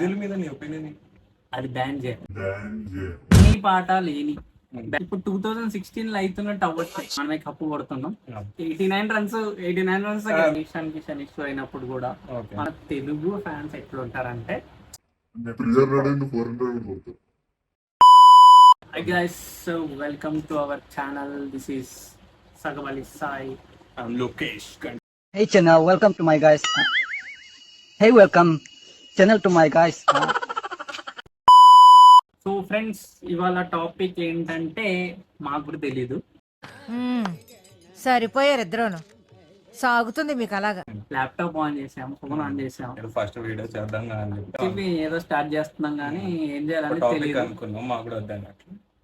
Diesel మీద నీ opinion? అది బ్యాన్ చేయాలి. ఈ పాట లేని ఇప్పుడు 2016 లో అవుతున్నట్టు అవ్వచ్చు. మనమే కప్పు కొడుతున్నాం. 89 రన్స్ ఇషాన్ కిషన్ ఇష్యూ అయినప్పుడు కూడా మన తెలుగు ఫ్యాన్స్ ఎట్లుంటారంటే Hi guys, so welcome to our channel. This is Sagavali Sai. I'm Lokesh. Hey channel, welcome to my guys. Hey, welcome channel to my guys. So friends, ఇవాళ topic ఏంటంటే మాకు కూడా తెలీదు. సరిపోయారు ఇద్దరును. సాగుతుంది మీకు అలాగా. ల్యాప్టాప్ ఆన్ చేసాం, ఫోన్ ఆన్ చేసాం, ఫస్ట్ వీడియో చేద్దాం చెప్పి ఏదో స్టార్ట్ చేస్తున్నాం కానీ ఏం చేయాలని తెలియదు అనుకున్నాం. మాకు కూడా వద్దాం.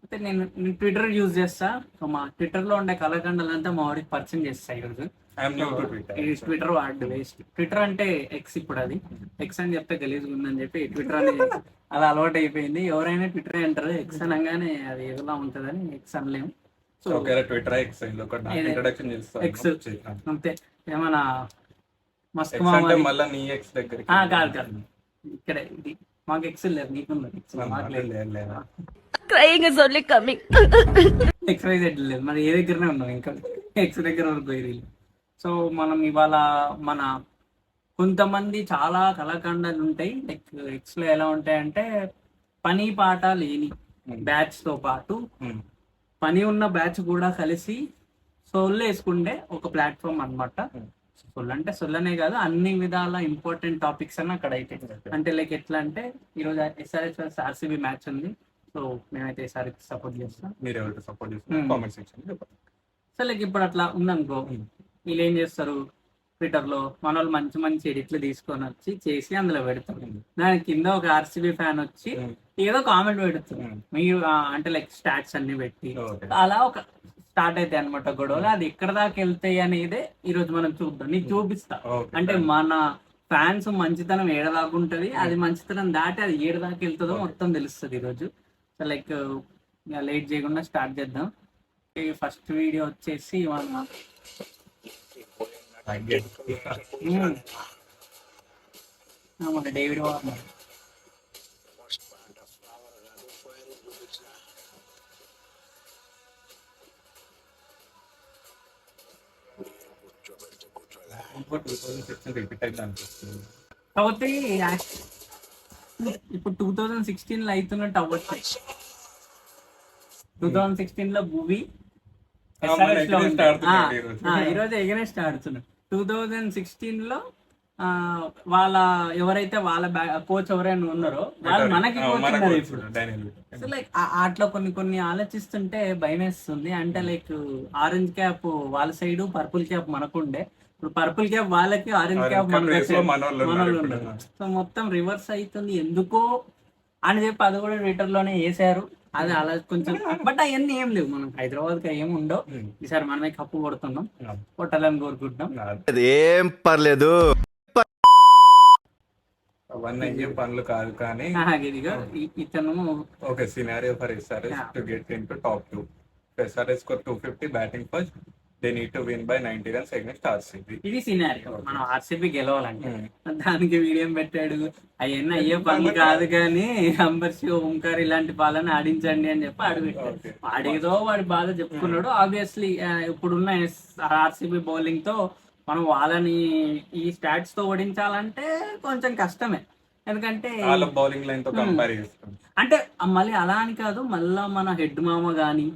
అయితే నేను ట్విట్టర్ యూజ్ చేస్తా. సో మా ట్విట్టర్ లో ఉండే కళాఖండాలంతా మా వాడికి పరిచయం చేస్తా ఈరోజు. ట్విట్టర్ వాడు వేస్ట్. ట్విట్టర్ అంటే ఎక్స్, ఇప్పుడు అది ఎక్స్ అని చెప్తే గలీజ్గా ఉందని చెప్పి ట్విట్టర్ అని అది అలవాటు అయిపోయింది. ఎవరైనా ట్విట్టర్ అంటారు, ఎక్స్ అనగానే అది ఏదోలా ఉంటుందని ఎక్స్ అనలేము. సో ట్విట్టర్ ఎక్స్ అంతే. ఏమన్నా మస్తు కాదు కాదు, ఇక్కడ ఇది మాకు ఎక్స్ లేదు, నీకున్నది ఎక్స్వైజెడ్ లేదు, మరి ఏ దగ్గరనే ఉన్నాం, ఇంకా ఎక్స్ దగ్గర వరకు పోయి. సో మనం ఇవాళ మన కొంతమంది చాలా కళాఖండాలు ఉంటాయి. లైక్ ఎక్స్ లో ఎలా ఉంటాయంటే పని పాట లేని బ్యాచ్ తో పాటు పని ఉన్న బ్యాచ్ కూడా కలిసి సొల్లు వేసుకుంటే ఒక ప్లాట్ఫామ్ అనమాట. సొల్లు అంటే సొల్లనే కాదు, అన్ని విధాల ఇంపార్టెంట్ టాపిక్స్ అన్న అక్కడ అయితే. అంటే లైక్ ఎట్లా అంటే ఈరోజు SRH RCB మ్యాచ్ ఉంది. సో మేమైతే SRH సపోర్ట్ చేస్తాం. మీరు ఎవరికి సపోర్ట్ చేస్తాం కామెంట్ సెక్షన్ లో చెప్పండి. సో లైక్ ఇప్పుడు అట్లా ఉందనుకో, వీళ్ళు ఏం చేస్తారు, ట్విట్టర్ లో మన వాళ్ళు మంచి మంచి ఎడిట్లు తీసుకొని వచ్చి చేసి అందులో పెడతారు. దాని కింద ఒక RCB ఫ్యాన్ వచ్చి ఏదో కామెంట్ పెడుతుంది, మీరు అంటే లైక్ స్టాట్స్ అన్ని పెట్టి అలా ఒక స్టార్ట్ అయితే అనమాట గొడవలు. అది ఎక్కడ దాకా వెళ్తాయి అనేదే ఈ రోజు మనం చూద్దాం. నీకు చూపిస్తా. అంటే మన ఫ్యాన్స్ మంచితనం ఏడదాకా ఉంటది, అది మంచితనం దాటి అది ఏడు దాకా వెళ్తుందో మొత్తం తెలుస్తుంది ఈరోజు. సో లైక్ లేట్ చేయకుండా స్టార్ట్ చేద్దాం. ఫస్ట్ వీడియో వచ్చేసి మన డేవిడ్ వార్నర్. కాకపోతే ఇప్పుడు 2016 లో అవుతున్నట్టు అవ్వచ్చు. 2016 లో మూవీ ఈరోజు ఎగనెస్ట్ ఆడుతున్నాడు. 2016 లో వాళ్ళ ఎవరైతే వాళ్ళ కోచ్ ఎవరైనా ఉన్నారో వాళ్ళు మనకి కోచ్ ఉన్నారు ఇప్పుడు. సో లైక్ అట్లా కొన్ని ఆలోచిస్తుంటే భయం వేస్తుంది. అంటే లైక్ ఆరెంజ్ క్యాప్ వాళ్ళ సైడ్, పర్పుల్ క్యాప్ మనకుండే. ఇప్పుడు పర్పుల్ క్యాప్ వాళ్ళకి, ఆరెంజ్ క్యాప్ మనోళ్ళు ఉన్నారు. సో మొత్తం రివర్స్ అవుతుంది ఎందుకో అని చెప్పి అది కూడా ట్విట్టర్ లోనే వేసారు. అది అలా కొంచెం, బట్ అవన్నీ ఏం లేవు. మనం హైదరాబాద్ కి ఏం ఉండవు. ఈసారి మనమే కప్పు కొడుతున్నాం, కొట్టాలని కోరుకుంటున్నాం. ఏం పర్లేదు, అవన్నీ ఏం పనులు కాదు. కానీ ఇతను okay scenario for SRH to get in to top 2. SRH score 250 batting first. They need to win by 90 runs against RCB. ఇది సినారియో. మనం RCB గెలవాలంటే దానికి వీడియో పెట్టాడు. అవన్నీ అయ్యే పనులు కాదు, కానీ అంబర్షి, ఓంకార్ ఇలాంటి పాలన ఆడించండి అని చెప్పి ఆడిపెట్టాడు. వాడేదో వాడి బాధ చెప్పుకున్నాడు. ఆబ్వియస్లీ ఇప్పుడున్న RCB బౌలింగ్ తో మనం వాళ్ళని ఈ స్టాట్స్ తో ఓడించాలంటే కొంచెం కష్టమే. ఎందుకంటే బౌలింగ్ లైన్ తో కంపేర్ చేస్తాం అంటే మళ్ళీ అలా అని కాదు, మళ్ళా మన హెడ్ మామ గాని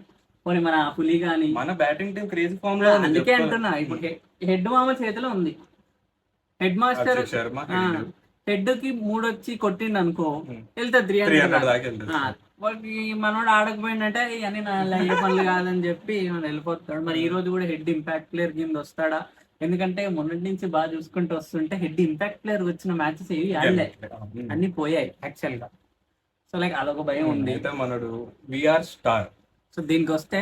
పోనీ మన పులి గాని మన బ్యాటింగ్ టీం క్రేజీ ఫామ్ లో. అందుకే అంటున్నా, ఇప్పుడు హెడ్ మామ చేతిలో ఉంది. హెడ్ మాస్టర్ హెడ్ కి 3 వచ్చి కొట్టిండు అనుకో, వెళ్తా 300 వాడికి. మనోడు ఆడకపోయిందంటే ఇవన్నీ నా ఏ పనులు కాదని చెప్పి మనం వెళ్ళిపోతాడు. మరి ఈ రోజు కూడా హెడ్ ఇంపాక్ట్ ప్లేయర్ కింద వస్తాడా? ఎందుకంటే మొన్నటి నుంచి బాగా చూసుకుంటూ వస్తుంటే హెడ్ ఇంపాక్ట్ ప్లేయర్ వచ్చిన మ్యాచెస్ ఏవి ఆడలే, అన్ని పోయాయి యాక్చువల్ గా. సో లైక్ అదొక భయం ఉంది. మనోడు విఆర్ స్టార్. సో దీనికి వస్తే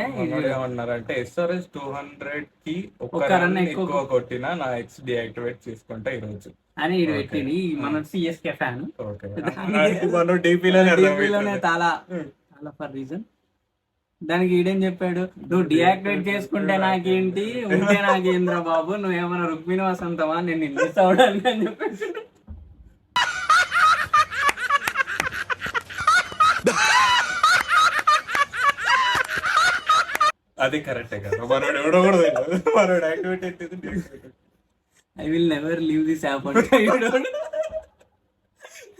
ఏమన్నారంటే SRH 200 కి ఒక రన్ ఎక్కువ కొట్టినా నా ఎక్స్ డియాక్టివేట్ చేసుకుంటా ఈ రోజు అని ఇది పెట్టింది. మన CSK ఫ్యాన్ డీపీలోనే చాలా ఫర్ రీజన్. దానికి ఈడేం చెప్పాడు, నువ్వు డియాక్టివేట్ చేసుకుంటే నాకేంటి, ఉంటే నాకేంద్ర బాబు, నువ్వేమన్నా రుక్మిణి వసంతమా, నేను మిస్ అవడానికి అని చెప్పేసి అది కరెక్టే కదా, మనోడు ఎవడో కూడా తెలియదు. మనోడు యాక్టివిటీ ఏంటిది, I will never leave this app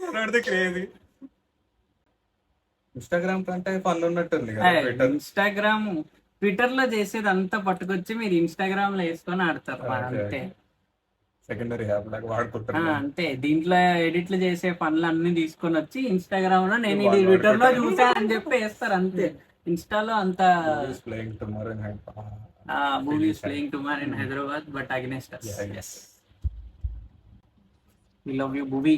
మనోడిది క్రేజీ. ఇన్స్టాగ్రామ్ కంటే ఫన్ ఉన్నట్టుంది కదా ట్విట్టర్. ఇన్స్టాగ్రామ్ ట్విట్టర్ లో చేసేది అంతా పట్టుకొచ్చి మీరు ఇన్స్టాగ్రామ్ లో వేసుకొని ఆడతారు అంతే. సెకండరీ యాప్ లాగా వాడుకుంటున్నా. అంతే, దీంట్లో ఎడిట్లు చేసే పనులు అన్ని తీసుకొని వచ్చి ఇన్స్టాగ్రామ్ లో నేను ఇది ట్విట్టర్ లో చూసా అని చెప్పి వేస్తారు అంతే. ఇన్స్టాలో అంత playing tomorrow in movies playing tomorrow in Hyderabad but against us. Yes, we love you Bhuvi.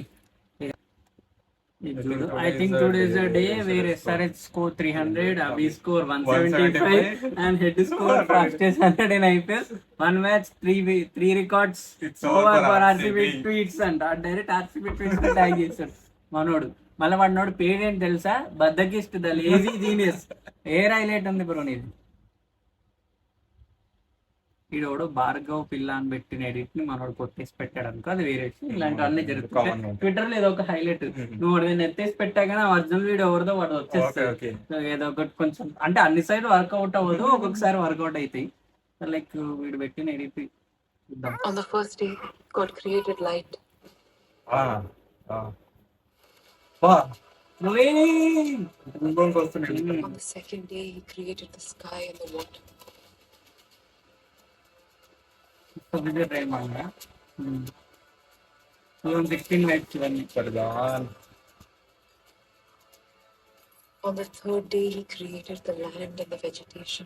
I think today is a day where SRH score 300, Abhi score 175 and head score fastest 100 in IPL. One match, three records. It's over over for RCB. RCB tweets and direct RCB tweets ని tag చేశాడు మనోడు. మళ్ళీ వాడినోడు పేరు ఏంటి తెలుసా, బద్దకిస్ట్ the lazy genius. Air highlight ఉంది బ్రో నీది. ఈడోడు భార్గవ్ పిల్ల అని పెట్టిన ఎడిట్ ని మనోడు కొట్టేసి పెట్టాడు అనుకో, అది వేరే విషయం. ఇలాంటివన్నీ జరుగుతాయి ట్విట్టర్ లో. ఏదో ఒక హైలైట్ నువ్వు వాడు ఎత్తేసి పెట్టాగానే ఒరిజినల్ వీడియో ఎవరిదో వాడు వచ్చేస్తాయి. ఏదో ఒకటి కొంచెం అంటే అన్ని సైడ్ వర్కౌట్ అవ్వదు, ఒక్కొక్కసారి వర్కౌట్ అవుతాయి. లైక్ వీడు పెట్టిన ఎడిట్ చూద్దాం. On the first day, God created light. On the second day, He created the sky and the water. Vijay Raymond 16 match ఇవన్నీ. On the third day, He created the land and the vegetation.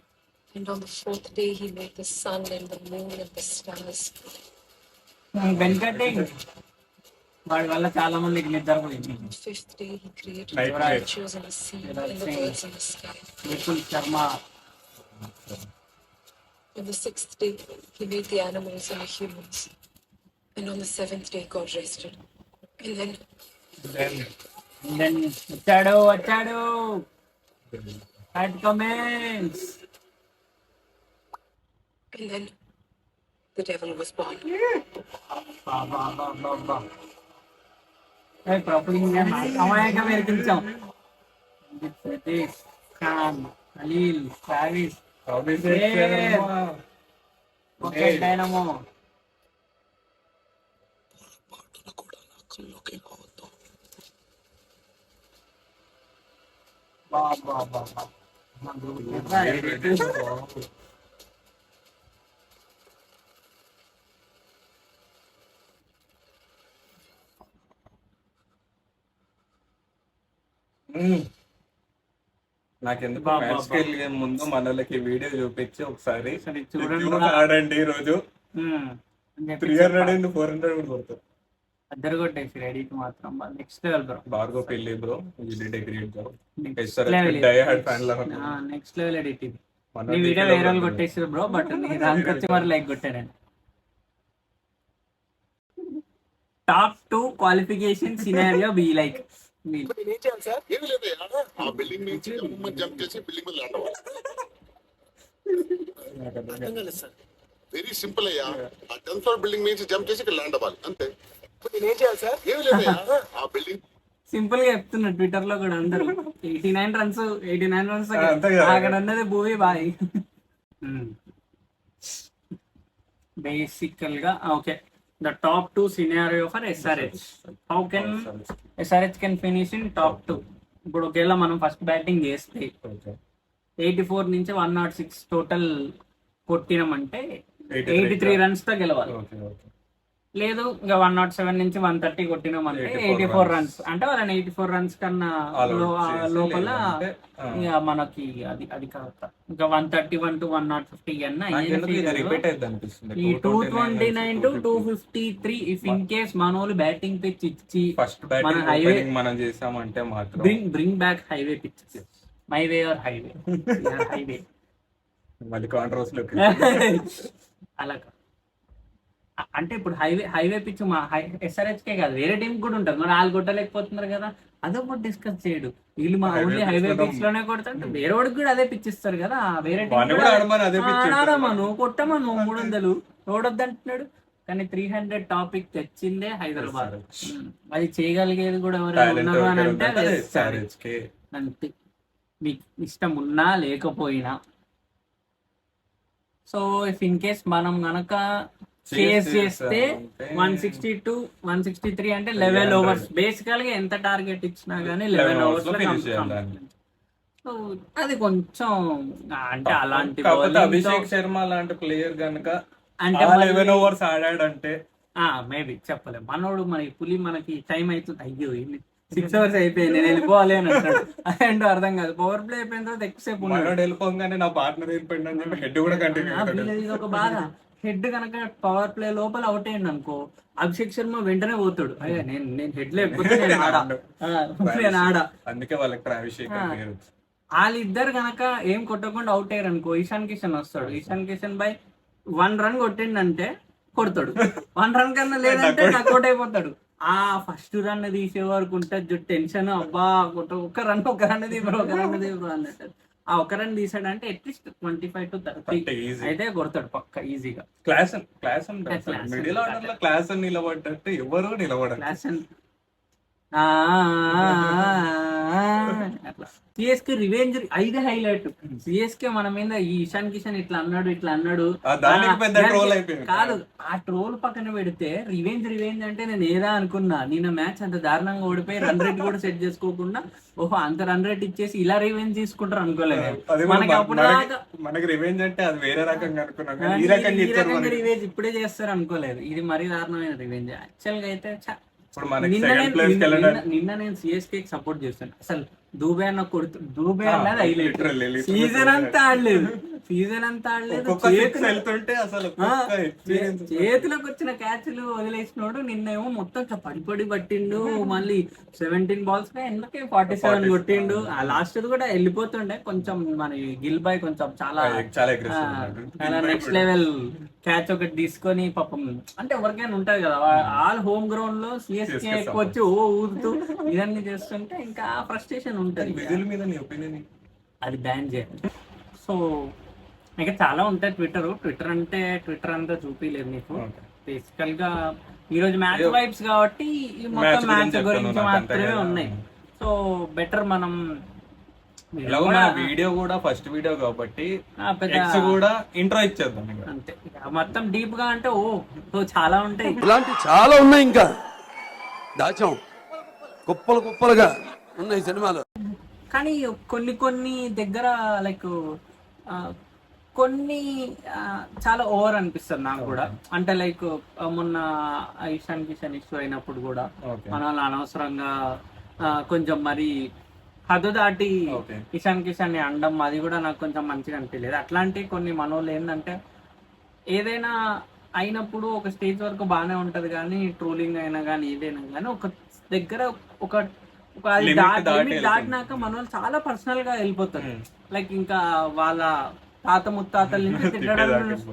And on the fourth day, He made the sun and the moon and the stars. వెంకటే వాడి వల్ల చాలా మందికి నిద్రపోయింది. On the fifth day, He created Night the light. creatures in the sea and the birds in the sky. Vipul Sharma. On the sixth day, He made the animals and the humans. And on the seventh day, God rested. And then వచ్చాడు at comments. And then the devil was born. అమాయక మెరికించాం. Satish Khan, అలీల్, Travis, dynamo. నాకెందుకు match కి వెళ్ళే ముందు మనలకి video చూపించి ఒకసారి చూడండి చూసి ఆడండి. ఈ రోజు 300 and 400 కూడా కొడతారు. అద్దరు కొట్టేసి రెడీకి మాత్రం నెక్స్ట్ లెవెల్ బ్రో. భార్గవ్ పెళ్లి bro, you did a great job. Next level edit ఇది. నీ వీడియో వేరే వాళ్ళు కొట్టేసారు బ్రో, బట్ నీ దానికి వచ్చి మరి లైక్ కొట్టానండి. Top 2 qualification scenario B like very simple అయ్యా. ఆ 10th ఫ్లోర్ బిల్డింగ్ నుంచి జంప్ చేసి ఇక్కడ ల్యాండ్ అవ్వాలి అంతే. నేనేం చేయాలి సార్? ఏమి లేదయ్యా, ఆ బిల్డింగ్ సింపుల్ గా చెప్తున్నా. ట్విట్టర్ లో కూడా అందరూ 89 రన్స్ అక్కడ ఉన్నది భూమి బాయ్. బేసికల్ గా okay, the top 2 scenario for SRH. How can SRH can finish in top 2? ఇప్పుడు ఒకవేళ మనం ఫస్ట్ బ్యాటింగ్ చేస్తే 84 నుంచి 106 టోటల్ కొట్టినామంటే 83 రన్స్ తో గెలవాలి. లేదు ఇంకా 107 నుంచి 130 కొట్టినామంటే 84 రన్స్. అంటే వాళ్ళని 84 రన్స్ కన్నా లోపల ఇక మనకి అది కాదు. ఇంకా 131 to 150 అన్నా ఈ 229 to 253 ఇఫ్ ఇన్ కేస్ మనోళ్ళు బ్యాటింగ్ పిచ్ ఇచ్చి ఫస్ట్ బ్యాటింగ్ ఓపెనింగ్ మనం చేసామంటే మాత్రం bring back highway pitch, my way or highway. Highway మళ్ళీ కాంట్రవర్సీ అలా అంటే ఇప్పుడు హైవే పిచ్ మా SRH కే కాదు వేరే టీం కూడా ఉంటుంది. మరి వాళ్ళు కొట్టలేకపోతున్నారు కదా, అదొకటి డిస్కస్ చేయడు. వీళ్ళు మా ఓన్లీ హైవే పిచ్ లోనే కొడతాంటే వేరే వాడికి కూడా అదే పిచ్ ఇస్తారు కదా. వేరే ఆడమను కొట్టమను 300 ఓడొద్దంటున్నాడు. కానీ 300 టాపిక్ తెచ్చిందే హైదరాబాద్. అది చేయగలిగేది కూడా ఎవరైనా ఉన్నారు అని అంటే అంతే. మీకు ఇష్టం ఉన్నా లేకపోయినా సో ఇఫ్ ఇన్ కేస్ మనం గనక చేస్ చేస్తే 160 to 163 అంటే 11 ఓవర్స్ బేసికల్ గా ఎంత టార్గెట్ ఇచ్చినా గానీ 11 ఓవర్స్ లో ఫినిష్ చేయాలి. సో అది కొంచెం అంటే అలాంటి కాకపోతే bowling తో- అభిషేక్ శర్మ లాంటి ప్లేయర్ గనుక అంటే 11 ఓవర్స్ ఆడాడంటే మేబీ చెప్పలేం. మనోడు మనకి పులి మనకి టైం అవుతుంది, అయ్యో 6 అవర్స్ అయిపోయింది నేను వెళ్ళిపోవాలి అని అంటాడు. అదేంటో అర్థం కాదు. పవర్ ప్లే అయిపోయిన తర్వాత ఎక్కువసేపు ఉన్నాడు. మనోడు వెళ్ళిపోగానే నా పార్ట్నర్ వెళ్ళిపోయింది అని చెప్పి హెడ్ కూడా కంటిన్యూ వీళ్ళది ఇది ఒక బాధ. హెడ్ కనుక పవర్ ప్లే లోపల అవుట్ అయ్యింది అనుకో, అభిషేక్ శర్మ వెంటనే పోతాడు, అయ్యా నేను హెడ్ లేకపోతే నేను ఆడా నేను ఆడా. అందుకే వాళ్ళకి అభిషేక్ అని పేరు వచ్చింది. వాళ్ళిద్దరు కనుక ఏం కొట్టకుండా అవుట్ అయ్యారు అనుకో, ఇషాన్ కిషన్ వస్తాడు. ఇషాన్ కిషన్ బై 1 రన్ కొట్టిండంటే కొడతాడు, 1 రన్ కన్నా లేదంటే నాకు అవుట్ అయిపోతాడు. ఆ ఫస్ట్ రన్ తీసే వరకు ఉంటుంది టెన్షన్, అబ్బా ఒక రన్ తీవ్రం అన్నట్టు. ఆ ఒక రన్ తీసాడంటే అట్లీస్ట్ 25 to 30 easy. అయితే కొడతాడు పక్క ఈజీగా. Class Class. మిడిల్ ఆర్డర్ లో క్లాస్ అని నిలబడ్డట్టు ఎవరు నిలబడరు. క్లాస్ అట్లా సిఎస్కే రివెంజ్ ఇదే హైలైట్. సిఎస్కే మన మీద ఈ ఇషాన్ కిషన్ ఇట్లా అన్నాడు దానికి పెద్ద troll అయిపోయింది. కాదు, ఆ ట్రోల్ పక్కన పెడితే రివెంజ్ అంటే నేను ఏదా అనుకున్నా. నిన్న మ్యాచ్ అంత దారుణంగా ఓడిపోయి రన్ రేట్ కూడా సెట్ చేసుకోకుండా ఓహో అంత రన్ రేట్ ఇచ్చేసి ఇలా రివెంజ్ తీసుకుంటారు అనుకోలేదు. అది మనకి అప్పుడు మనకి రివెంజ్ అంటే అది వేరే రకంగా అనుకున్నాం కానీ ఈ రకంగా ఇచ్చారు మనకి. రివెంజ్ ఇప్పుడే చేస్తారు అనుకోలేదు. ఇది మరీ దారుణమైన రివెంజ్. యాక్చువల్ గా అయితే ఇప్పుడు మనకి సెకండ్ ప్లేస్ కి వెళ్ళడానికి నిన్న నేను సిఎస్కే సపోర్ట్ చేస్తాను. అసలు దూబే అన్న దూబే అన్నది హైలైట్. literally. సీజన్ అంతా ఆడలేదు. ఒక్కొక్క six వెళ్తుంటే అసలు ఒక్కొక్క experience. చేతిలోకి వచ్చిన క్యాచ్లు వదిలేసినోడు నిన్నేమో మొత్తం ఇట్లా పడి పట్టిండు. మళ్ళీ 17 balls ఎందుకే 47 కొట్టిండు. ఆ లాస్ట్ కూడా వెళ్ళిపోతుండే కొంచెం. మన గిల్ బాయ్ కొంచెం చాలా నెక్స్ట్ లెవెల్ క్యాచ్ ఒకటి తీసుకొని పాపం అంటే ఎవరికైనా ఉంటది కదా, ఆల్ హోమ్ గ్రౌండ్ లో సిఎస్కే వచ్చి ఊదుతూ ఇదన్నీ చేస్తుంటే ఇంకా ఫ్రస్ట్రేషన్ ఉంటది. విజిల్ మీద నీ ఒపీనియన్? అది బ్యాన్ చేయాలి. సో ఇంకా చాలా ఉంటాయి. ట్విట్టర్ అంటే ట్విట్టర్ అంతా చూపిలేదు నీకు. బేసికల్ గా ఈ రోజు మ్యాచ్ వైబ్స్ కాబట్టి ఈ మొత్తం మ్యాచ్ గురించి మాత్రమే ఉన్నాయి. సో బెటర్ మనం వీడియో కూడా ఫస్ట్ వీడియో కాబట్టి X కూడా ఇంట్రో ఇచ్చేద్దాం ఇంకా. అంతే. మొత్తం డీప్ గా అంటే సో చాలా ఉంటాయి. ఇలాంటి చాలా ఉన్నాయి, ఇంకా దాచాం కుప్పలుగా ఉన్నాయి సినిమాలు. కానీ కొన్ని దగ్గర లైక్ కొన్ని చాలా ఓవర్ అనిపిస్తుంది నాకు కూడా. అంటే లైక్ మొన్న ఇషాన్ కిషన్ ఇష్యూ అయినప్పుడు కూడా మన వాళ్ళు అనవసరంగా కొంచెం మరి హద్దు దాటి ఇషాన్ కిషన్ ని అండం అది కూడా నాకు కొంచెం మంచిగా అనిపించలేదు. అట్లాంటి కొన్ని మనోళ్ళు ఏంటంటే ఏదైనా అయినప్పుడు ఒక స్టేజ్ వరకు బాగానే ఉంటది కానీ ట్రోలింగ్ అయినా కానీ ఏదైనా కానీ ఒక దగ్గర ఒక దాటినాక మన వాళ్ళు చాలా పర్సనల్ గా వెళ్ళిపోతారు. లైక్ ఇంకా వాళ్ళ తాత ముత్తాతల నుంచి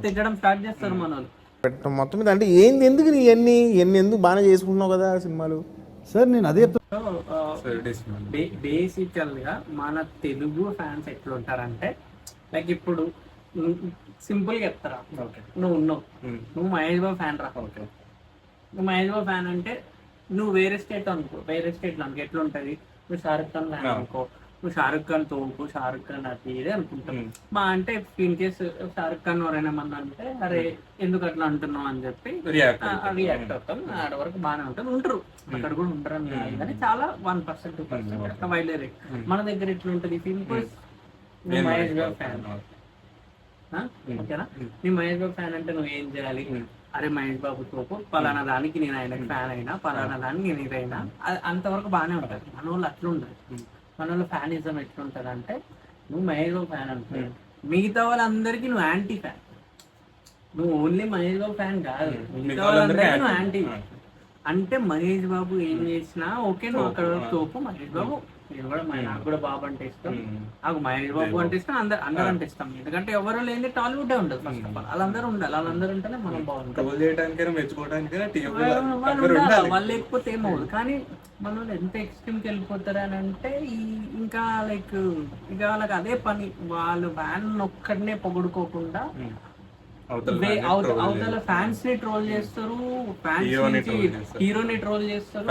తిట్టడం స్టార్ట్ చేస్తారు మన వాళ్ళు. మొత్తం మీద అంటే ఏంది, ఎందుకు నీ ఎన్ని ఎందుకు బాగానే చేసుకుంటున్నావు కదా సినిమాలు సార్. నేను అదే బేసికల్ గా మన తెలుగు ఫ్యాన్స్ ఎట్లుంటారంటే లైక్ ఇప్పుడు సింపుల్ గా చెప్తారా, నువ్వు మహేష్ బాబు ఫ్యాన్ రా. నువ్వు మహేష్ బాబు ఫ్యాన్ అంటే నువ్వు వేరే స్టేట్ అనుకో, వేరే స్టేట్ లో అనుకో ఎట్లుంటది. నువ్వు షారుఖ్ ఖాన్ ఫ్యాన్ అనుకో, నువ్వు షారుఖ్ ఖాన్ తోపు, షారుఖ్ ఖాన్ అది ఇదే అనుకుంటాం. మా అంటే ఇన్ కేస్ షారుఖ్ ఖాన్ ఎవరైనా ఏమన్నా అంటే అరే ఎందుకు అట్లా అంటున్నావు అని చెప్పి రియాక్ట్ అవుతాం. ఆడ వరకు బాగానే ఉంటుంది. ఉంటారు అక్కడ కూడా ఉంటారు అని కాదు కానీ చాలా 1% 2% అట్లా వైలేరే. మన దగ్గర ఎట్లుంటది సింపుల్ మహేష్ బాబు ఫ్యాన్ ఓకేనా, నీ మహేష్ బాబు ఫ్యాన్ అంటే నువ్వు ఏం చేయాలి, అరే మహేష్ బాబు తోపు పలానా దానికి నేను ఆయనకి ఫ్యాన్ అయినా, పలానా దానికి నేను ఇదైనా, అంతవరకు బాగానే ఉంటుంది. మన వాళ్ళు అట్లా ఉండదు. మన వాళ్ళ ఫ్యానిజం ఎట్లుంటది అంటే నువ్వు మహేష్ బాబు ఫ్యాన్ అంటే మిగతా వాళ్ళందరికీ నువ్వు యాంటీ ఫ్యాన్. నువ్వు ఓన్లీ మహేష్ బాబు ఫ్యాన్ కాదు, మిగతా వాళ్ళందరికీ నువ్వు యాంటీ. అంటే మహేష్ బాబు ఏం చేసినా ఓకే నువ్వు అక్కడ తోపు. మహేష్ బాబు నేను కూడా నాకు కూడా బాబు అంటే ఇష్టం, నాకు మహేష్ బాబు అంటే ఇష్టం, అందరూ అంటే ఇష్టం. ఎందుకంటే ఎవరు లేని టాలీవుడ్ ఉండదు ఫస్ట్ ఆఫ్ ఆల్. వాళ్ళందరూ ఉండాలి, వాళ్ళందరూ ఉంటేనే మనం బాగుంటాం. వాళ్ళు లేకపోతే ఏమవుదు. కానీ మన వాళ్ళు ఎంత ఎక్స్ట్రీమ్కి వెళ్ళిపోతారు అని అంటే ఇంకా లైక్ ఇక వాళ్ళకి అదే పని. వాళ్ళు ఫ్యాన్ ఒక్కడనే పొగుడుకోకుండా అవతల ఫ్యాన్స్ ని ట్రోల్ చేస్తారు, హీరోని ట్రోల్ చేస్తారు.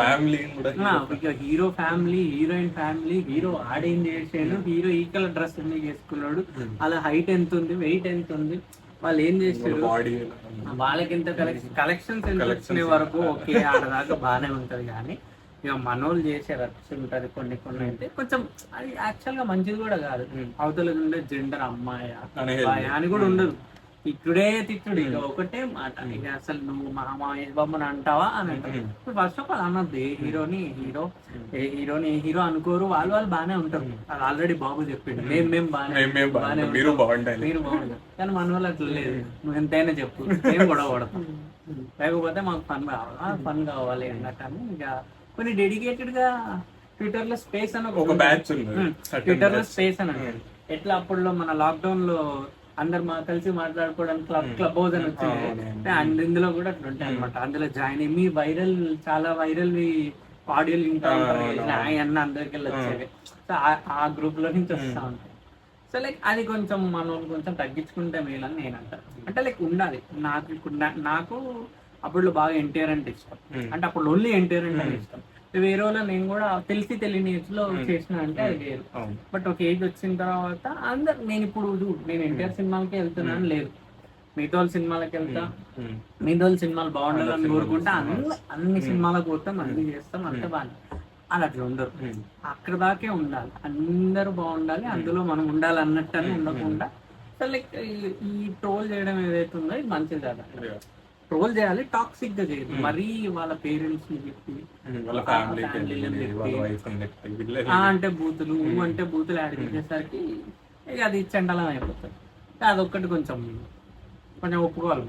Hero family, heroine family, hero ఆడేం చేసాడు, హీరో ఈ కలర్ డ్రెస్ ఎందుకు చేసుకున్నాడు, అలా హైట్ ఎంత ఉంది, వెయిట్ ఎంత ఉంది. వాళ్ళు ఏం చేస్తారు, బాడీ వాళ్ళకి ఎంత కలెక్షన్స్ ఎంత వచ్చిన వరకు ఓకే, ఆడదాకా బాగానే ఉంటది. కానీ ఇక మనోళ్ళు చేసే రచ్చ ఉంటది కొన్ని కొన్ని అయితే కొంచెం అది యాక్చువల్ గా మంచిది కూడా కాదు. అవతల ఉండే జెండర్ అమ్మాయి అబ్బాయి అని కూడా ఉండదు, తిట్టుడే తిట్టుడు, ఇక ఒకటే మాట. ఇక అసలు నువ్వు మా మహేష్ బాబుని అంటావా అని అంటారు. ఫస్ట్ ఆఫ్ ఆల్ అనద్దు, ఏ హీరోని ఏ హీరో అనుకోరు, వాళ్ళు బాగానే ఉంటారు. అది ఆల్రెడీ బాబు చెప్పిండు, మేము బాగానే మీరు బాగుండాలి. మీరు బాగుంటారు. కానీ మన వాళ్ళు అట్లా లేదు, నువ్వు ఎంతైనా చెప్పు, మేము గొడవ పడతాం. లేకపోతే మాకు ఫన్ కావాలి అన్నట్టు. ఇక కొన్ని డెడికేటెడ్ గా ట్విట్టర్ లో స్పేస్ అని ఒక బ్యాచ్ ఉంది, ట్విట్టర్ లో స్పేస్ అని అంటారు. ఎట్లా అప్పుడులో మన లాక్డౌన్ లో అందరు కలిసి మాట్లాడుకోవడానికి క్లబ్ హౌస్ అని వచ్చింది, అండ్ ఇందులో కూడా అట్లా ఉంటాయి అనమాట. అందులో జాయిన్ అయ్యి మీ చాలా వైరల్ ఆడియోలు వింటా ఉంటారు అన్న అందరికి వచ్చేవి. సో ఆ గ్రూప్ లో నుంచి వస్తా ఉంటాయి. సో లైక్ అది కొంచెం మనం కొంచెం తగ్గించుకుంటే మేలని నేను అంటాను. అంటే లైక్ ఉండాలి. నాకు అప్పుడు బాగా ఎన్టీఆర్ అంటే ఇష్టం, అంటే అప్పుడు ఓన్లీ ఎన్టీఆర్ అంటే ఇష్టం. వేరే వాళ్ళ నేను కూడా తెలిసి తెలియని ఏజ్ లో చేసిన అంటే అది వేరు. బట్ ఒక ఏజ్ వచ్చిన తర్వాత అందరు నేను ఎన్టీఆర్ సినిమాలకి వెళ్తున్నాను లేదు, మిగతా వాళ్ళ సినిమాలకు వెళ్తా, మిగతా వాళ్ళ సినిమాలు బాగుండాలని కోరుకుంటా, అన్ని సినిమాలకు పోతాం, అన్ని చేస్తాం, అంతే బాగా. అలా అట్లా ఉండరు, అక్కడ దాకే ఉండాలి, అందరూ బాగుండాలి, అందులో మనం ఉండాలి అన్నట్టు అని ఉండకుండా. సో లైక్ ఈ ట్రోల్ చేయడం ఏదైతే ఉందో ఇది మంచిది కదా. ట్రోల్ చేయాలి, టాక్సిక్ గా చేయదు. మరీ వాళ్ళ పేరెంట్స్ ని చెప్పి అంటే బూతులు అంటే బూతులు యాడ్ చేసేసరికి ఇక అది చండలం అయిపోతుంది. అదొక్కటి కొంచెం ఒప్పుకోవాలి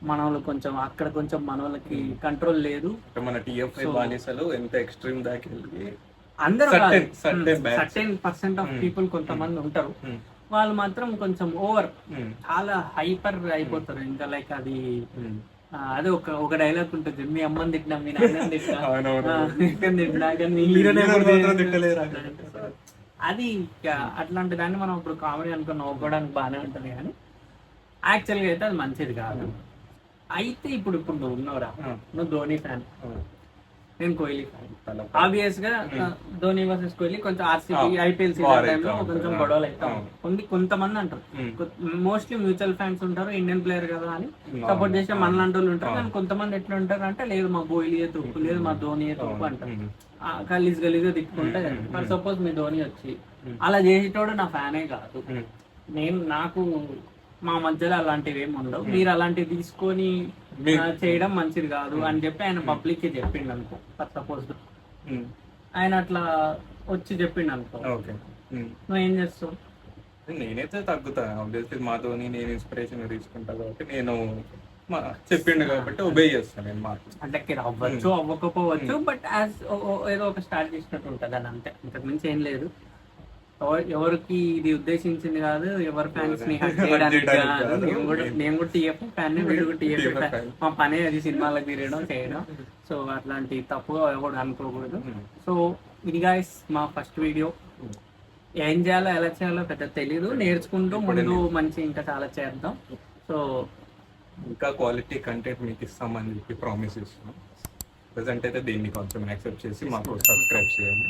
మన వాళ్ళు కొంచెం అక్కడ కొంచెం మన వాళ్ళకి కంట్రోల్ లేదు. మన టీఎఫ్ఐ బానిసలు ఎంత ఎక్స్ట్రీమ్ దాకా అందరూ సర్టెన్ % ఆఫ్ పీపుల్ కొంతమంది ఉంటారు, వాళ్ళు మాత్రం కొంచెం ఓవర్ చాలా హైపర్ అయిపోతారు. ఇంకా లైక్ అది అదే ఒక డైలాగ్ ఉంటుంది, మీ అమ్మని తిట్టినా మీ నాన్నని తిట్టినా కానీ హీరోనే అది. అట్లాంటి దాన్ని మనం ఇప్పుడు కామెడీ అనుకుని నవ్వుకోవడానికి బాగానే ఉంటుంది, కానీ యాక్చువల్గా అయితే అది మంచిది కాదు. అయితే ఇప్పుడు నువ్వు ఉన్నావురా, నువ్వు ధోని ఫ్యాన్, నేను కోహ్లీ ఫ్యాన్. ఆబ్వియస్ గా ధోని వర్సెస్ కోహ్లీ కొంచెం ఆర్సీబీ ఐపీఎల్ సీజన్ టైంలో కొంచెం గొడవలు అవుతాం. కొంతమంది అంటారు, మోస్ట్లీ మ్యూచువల్ ఫ్యాన్స్ ఉంటారు, ఇండియన్ ప్లేయర్ కదా అని సపోర్ట్ చేసే మనలాంటి వాళ్ళు ఉంటారు. కానీ కొంతమంది ఎట్లా ఉంటారు అంటే లేదు మా కోహ్లీయే తప్పు, లేదు మా ధోనియే తప్పు అంటారు. గలీజ్గా తిట్టుకుంటే మరి సపోజ్ మీ ధోని వచ్చి అలా చేసేటోడు నా ఫ్యానే కాదు, నాకు మా మధ్యలో అలాంటివి ఏమి ఉండవు, మీరు అలాంటివి తీసుకొని చేయడం మంచిది కాదు అని చెప్పి ఆయన పబ్లిక్ కి చెప్పిండు అనుకో. సపోజ్ ఆయన అట్లా వచ్చి చెప్పిండు అనుకో, నువ్వు ఏం చేస్తావు? నేనైతే తగ్గుతా. ఆబ్వియస్లీ మాతోని నేను ఇన్స్పిరేషన్ తీసుకుంటా కాబట్టి నేను చెప్పిండు కాబట్టి ఒబే చేస్తాను నేను మాట. అంటే అవ్వచ్చు అవ్వకపోవచ్చు, బట్ ఏదో ఒక స్టార్ట్ చేసినట్టు ఉంటుంది అని, అంతే, అంతకు మించి ఏం లేదు. ఎవరికి ఇది ఉద్దేశించింది కాదు, ఎవరి ఫ్యాన్స్ ని హర్ట్ చేయడానికి కాదు. నేను కూడా టీఎఫ్ ఫ్యాన్, వీడు కూడా టీఎఫ్ ఫ్యాన్. మా పనే అది సినిమాలకు తిరగడం చేయడం. సో అట్లాంటి తప్పుగా ఎవరు అనుకోకూడదు. సో ఇది గైస్ మా ఫస్ట్ వీడియో. ఏం చేయాలో ఎలా చేయాలో పెద్ద తెలీదు, నేర్చుకుంటూ ముందు మంచి ఇంకా చాలా చేద్దాం. సో ఇంకా క్వాలిటీ కంటెంట్ మీకు ఇస్తామని చెప్పి ప్రామిస్ ఇస్తున్నాం. ప్రజెంట్ అయితే దీన్ని కొంచెం యాక్సెప్ట్ చేసి మాకు సబ్స్క్రైబ్ చేయండి.